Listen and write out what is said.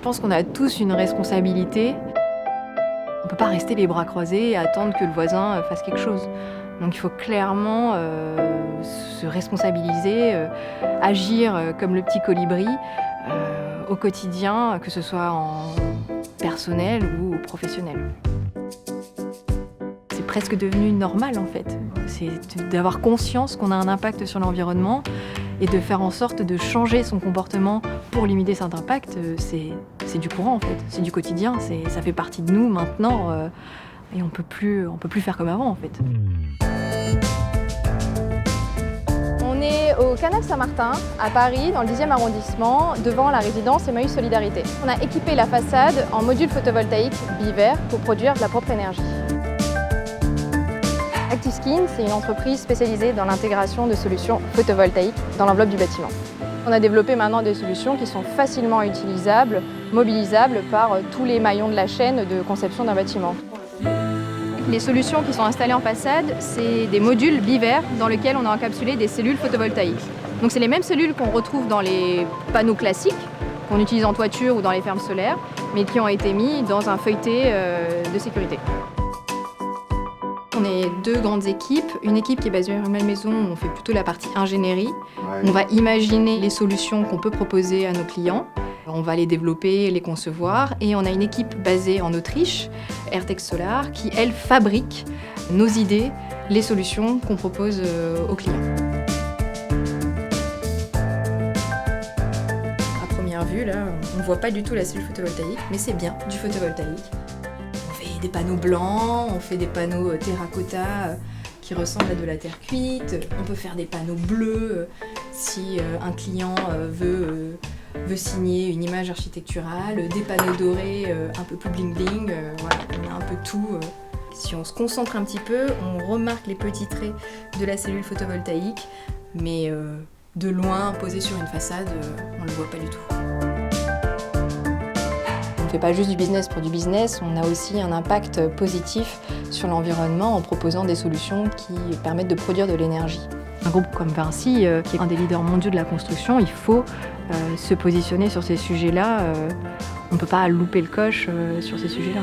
pense qu'on a tous une responsabilité. On ne peut pas rester les bras croisés et attendre que le voisin fasse quelque chose. Donc il faut clairement se responsabiliser, agir comme le petit colibri au quotidien, que ce soit en personnel ou professionnel. C'est presque devenu normal en fait. C'est d'avoir conscience qu'on a un impact sur l'environnement et de faire en sorte de changer son comportement pour limiter cet impact. C'est du courant en fait, c'est du quotidien, ça fait partie de nous maintenant et on peut plus faire comme avant en fait. On est au Canal Saint-Martin, à Paris, dans le 10e arrondissement, devant la résidence Emmaüs Solidarité. On a équipé la façade en module photovoltaïque bivert pour produire de la propre énergie. ActiveSkin, c'est une entreprise spécialisée dans l'intégration de solutions photovoltaïques dans l'enveloppe du bâtiment. On a développé maintenant des solutions qui sont facilement utilisables, mobilisables par tous les maillons de la chaîne de conception d'un bâtiment. Les solutions qui sont installées en façade, c'est des modules bivers dans lesquels on a encapsulé des cellules photovoltaïques. Donc c'est les mêmes cellules qu'on retrouve dans les panneaux classiques, qu'on utilise en toiture ou dans les fermes solaires, mais qui ont été mis dans un feuilleté de sécurité. On est deux grandes équipes. Une équipe qui est basée à Malmaison, on fait plutôt la partie ingénierie. On va imaginer les solutions qu'on peut proposer à nos clients. On va les développer, les concevoir. Et on a une équipe basée en Autriche, Airtex Solar, qui, elle, fabrique nos idées, les solutions qu'on propose aux clients. À première vue, là, on ne voit pas du tout la cellule photovoltaïque, mais c'est bien du photovoltaïque. Des panneaux blancs, on fait des panneaux terracotta qui ressemblent à de la terre cuite. On peut faire des panneaux bleus si un client veut signer une image architecturale, des panneaux dorés un peu plus bling bling, voilà, on a un peu tout. Si on se concentre un petit peu, on remarque les petits traits de la cellule photovoltaïque, mais de loin, posé sur une façade, on ne le voit pas du tout. On ne fait pas juste du business pour du business, on a aussi un impact positif sur l'environnement en proposant des solutions qui permettent de produire de l'énergie. Un groupe comme Vinci, qui est un des leaders mondiaux de la construction, il faut se positionner sur ces sujets-là. On ne peut pas louper le coche sur ces sujets-là.